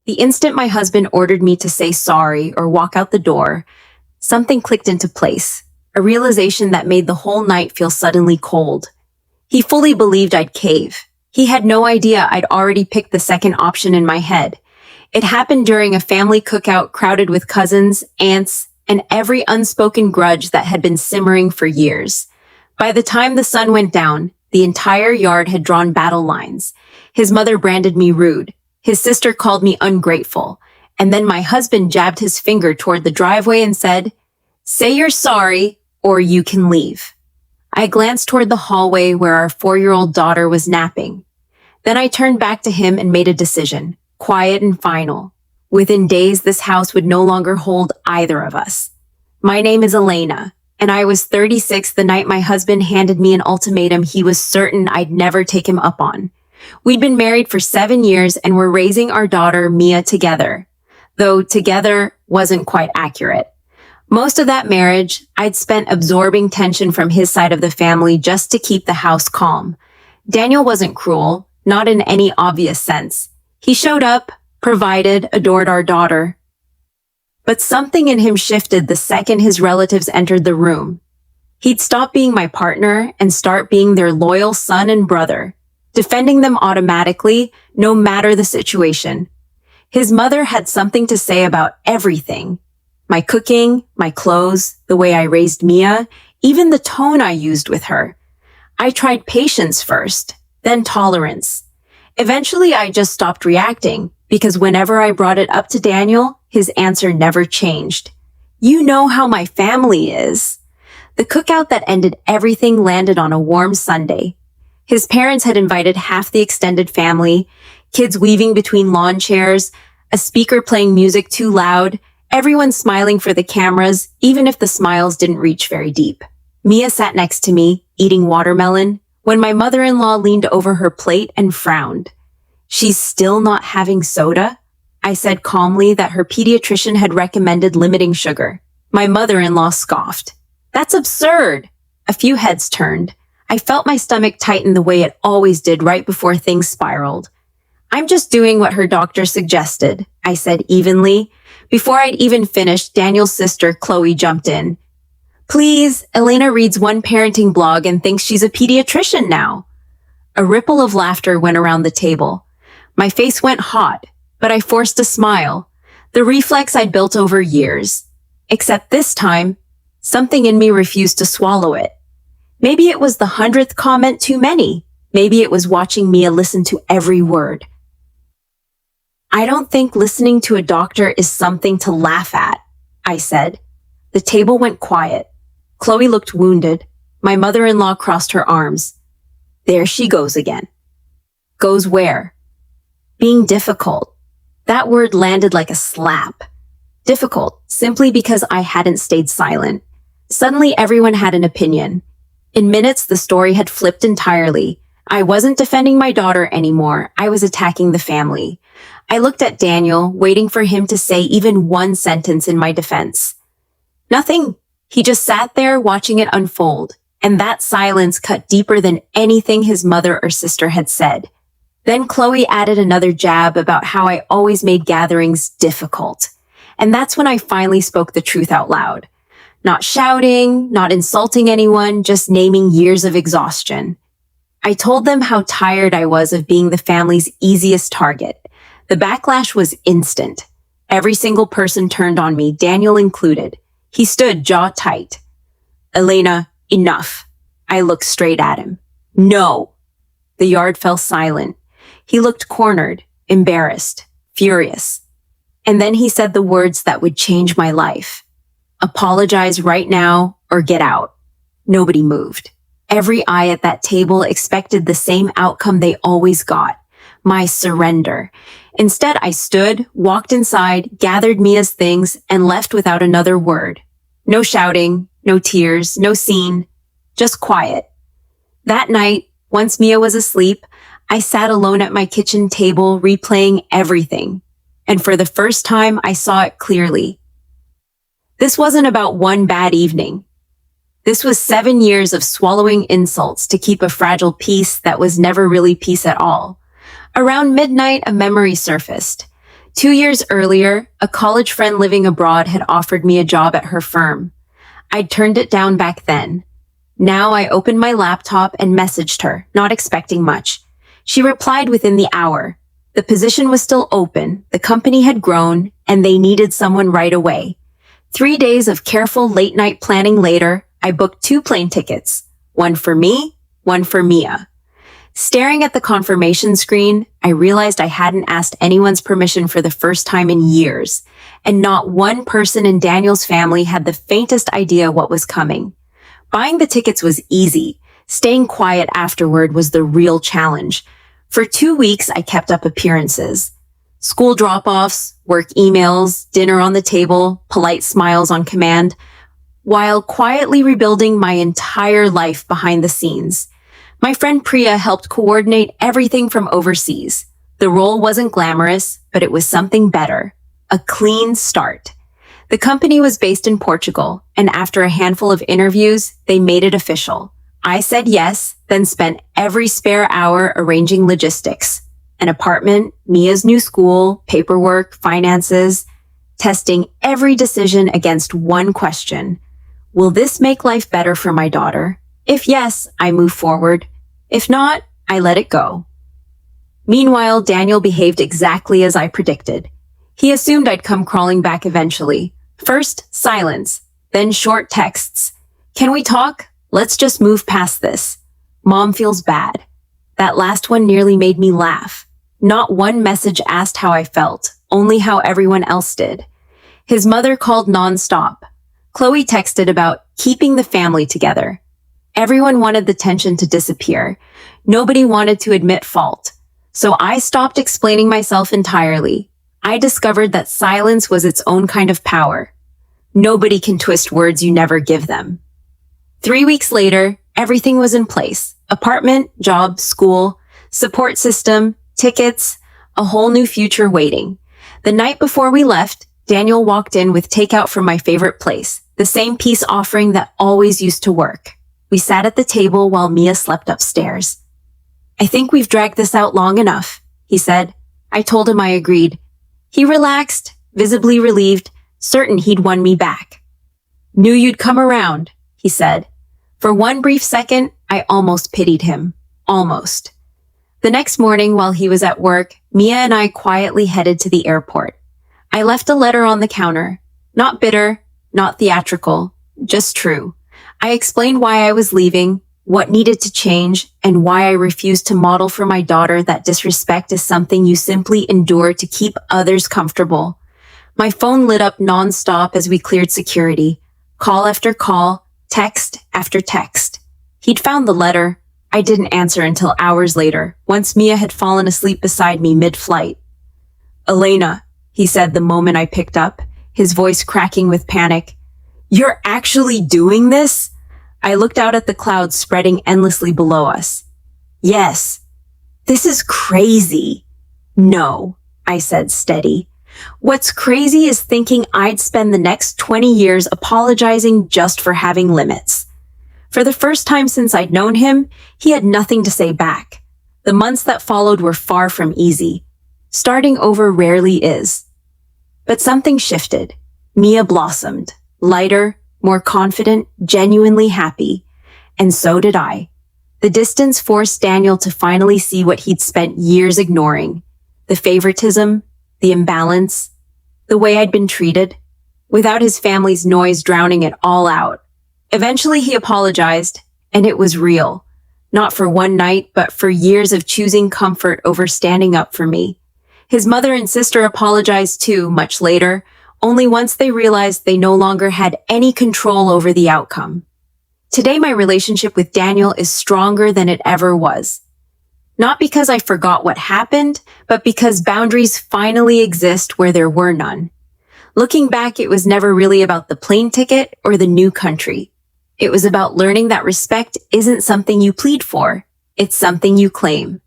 The instant my husband ordered me to say sorry or walk out the door, something clicked into place, a realization that made the whole night feel suddenly cold. He fully believed I'd cave. He had no idea I'd already picked the second option in my head. It happened during a family cookout crowded with cousins, aunts, and every unspoken grudge that had been simmering for years. By the time the sun went down, the entire yard had drawn battle lines. His mother branded me rude. His sister called me ungrateful. And then my husband jabbed his finger toward the driveway and said, "Say you're sorry, or you can leave." I glanced toward the hallway where our 4-year-old daughter was napping. Then I turned back to him and made a decision, quiet and final. Within days, this house would no longer hold either of us. My name is Elena, and I was 36 the night my husband handed me an ultimatum he was certain I'd never take him up on. We'd been married for 7 years and were raising our daughter, Mia, together. Though together wasn't quite accurate. Most of that marriage, I'd spent absorbing tension from his side of the family just to keep the house calm. Daniel wasn't cruel, not in any obvious sense. He showed up, provided, adored our daughter. But something in him shifted the second his relatives entered the room. He'd stop being my partner and start being their loyal son and brother, defending them automatically, no matter the situation. His mother had something to say about everything. My cooking, my clothes, the way I raised Mia, even the tone I used with her. I tried patience first, then tolerance. Eventually, I just stopped reacting, because whenever I brought it up to Daniel, his answer never changed. "You know how my family is." The cookout that ended everything landed on a warm Sunday. His parents had invited half the extended family, kids weaving between lawn chairs, a speaker playing music too loud, everyone smiling for the cameras, even if the smiles didn't reach very deep. Mia sat next to me, eating watermelon, when my mother-in-law leaned over her plate and frowned. "She's still not having soda?" I said calmly that her pediatrician had recommended limiting sugar. My mother-in-law scoffed. "That's absurd." A few heads turned. I felt my stomach tighten the way it always did right before things spiraled. "I'm just doing what her doctor suggested," I said evenly. Before I'd even finished, Daniel's sister, Chloe, jumped in. "Please, Elena reads one parenting blog and thinks she's a pediatrician now." A ripple of laughter went around the table. My face went hot, but I forced a smile, the reflex I'd built over years. Except this time, something in me refused to swallow it. Maybe it was the 100th comment too many. Maybe it was watching Mia listen to every word. "I don't think listening to a doctor is something to laugh at," I said. The table went quiet. Chloe looked wounded. My mother-in-law crossed her arms. "There she goes again." "Goes where?" "Being difficult." That word landed like a slap. Difficult, simply because I hadn't stayed silent. Suddenly everyone had an opinion. In minutes, the story had flipped entirely. I wasn't defending my daughter anymore. I was attacking the family. I looked at Daniel, waiting for him to say even one sentence in my defense. Nothing. He just sat there watching it unfold, and that silence cut deeper than anything his mother or sister had said. Then Chloe added another jab about how I always made gatherings difficult. And that's when I finally spoke the truth out loud. Not shouting, not insulting anyone, just naming years of exhaustion. I told them how tired I was of being the family's easiest target. The backlash was instant. Every single person turned on me, Daniel included. He stood jaw tight. "Elena, enough." I looked straight at him. "No." The yard fell silent. He looked cornered, embarrassed, furious. And then he said the words that would change my life. "Apologize right now or get out." Nobody moved. Every eye at that table expected the same outcome they always got. My surrender. Instead, I stood, walked inside, gathered Mia's things, and left without another word. No shouting, no tears, no scene, just quiet. That night, once Mia was asleep, I sat alone at my kitchen table replaying everything. And for the first time, I saw it clearly. This wasn't about one bad evening. This was 7 years of swallowing insults to keep a fragile peace that was never really peace at all. Around midnight, a memory surfaced. 2 years earlier, a college friend living abroad had offered me a job at her firm. I'd turned it down back then. Now I opened my laptop and messaged her, not expecting much. She replied within the hour. The position was still open, the company had grown, and they needed someone right away. 3 days of careful late-night planning later, I booked 2 plane tickets. One for me, one for Mia. Staring at the confirmation screen, I realized I hadn't asked anyone's permission for the first time in years, and not one person in Daniel's family had the faintest idea what was coming. Buying the tickets was easy. Staying quiet afterward was the real challenge. For 2 weeks, I kept up appearances. School drop-offs, work emails, dinner on the table, polite smiles on command, while quietly rebuilding my entire life behind the scenes. My friend Priya helped coordinate everything from overseas. The role wasn't glamorous, but it was something better. A clean start. The company was based in Portugal, and after a handful of interviews, they made it official. I said yes, then spent every spare hour arranging logistics. An apartment, Mia's new school, paperwork, finances, testing every decision against one question. Will this make life better for my daughter? If yes, I move forward. If not, I let it go. Meanwhile, Daniel behaved exactly as I predicted. He assumed I'd come crawling back eventually. First, silence, then short texts. Can we talk? Let's just move past this. Mom feels bad. That last one nearly made me laugh. Not one message asked how I felt, only how everyone else did. His mother called nonstop. Chloe texted about keeping the family together. Everyone wanted the tension to disappear. Nobody wanted to admit fault. So I stopped explaining myself entirely. I discovered that silence was its own kind of power. Nobody can twist words you never give them. 3 weeks later, everything was in place. Apartment, job, school, support system, tickets, a whole new future waiting. The night before we left, Daniel walked in with takeout from my favorite place, the same peace offering that always used to work. We sat at the table while Mia slept upstairs. I think we've dragged this out long enough, he said. I told him I agreed. He relaxed, visibly relieved, certain he'd won me back. Knew you'd come around, he said. For one brief second, I almost pitied him. Almost. The next morning, while he was at work, Mia and I quietly headed to the airport. I left a letter on the counter. Not bitter, not theatrical, just true. I explained why I was leaving, what needed to change, and why I refused to model for my daughter that disrespect is something you simply endure to keep others comfortable. My phone lit up nonstop as we cleared security. Call after call, text after text. He'd found the letter. I didn't answer until hours later, once Mia had fallen asleep beside me mid-flight. Elena, he said the moment I picked up, his voice cracking with panic. You're actually doing this? I looked out at the clouds spreading endlessly below us. Yes. This is crazy. No, I said steady. What's crazy is thinking I'd spend the next 20 years apologizing just for having limits. For the first time since I'd known him, he had nothing to say back. The months that followed were far from easy. Starting over rarely is. But something shifted. Mia blossomed. Lighter, more confident, genuinely happy. And so did I. The distance forced Daniel to finally see what he'd spent years ignoring. The favoritism, the imbalance, the way I'd been treated, without his family's noise drowning it all out. Eventually he apologized, and it was real. Not for one night, but for years of choosing comfort over standing up for me. His mother and sister apologized too, much later, only once they realized they no longer had any control over the outcome. Today, my relationship with Daniel is stronger than it ever was. Not because I forgot what happened, but because boundaries finally exist where there were none. Looking back, it was never really about the plane ticket or the new country. It was about learning that respect isn't something you plead for. It's something you claim.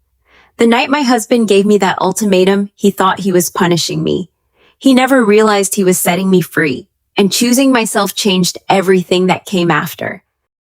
The night my husband gave me that ultimatum, he thought he was punishing me. He never realized he was setting me free, and choosing myself changed everything that came after.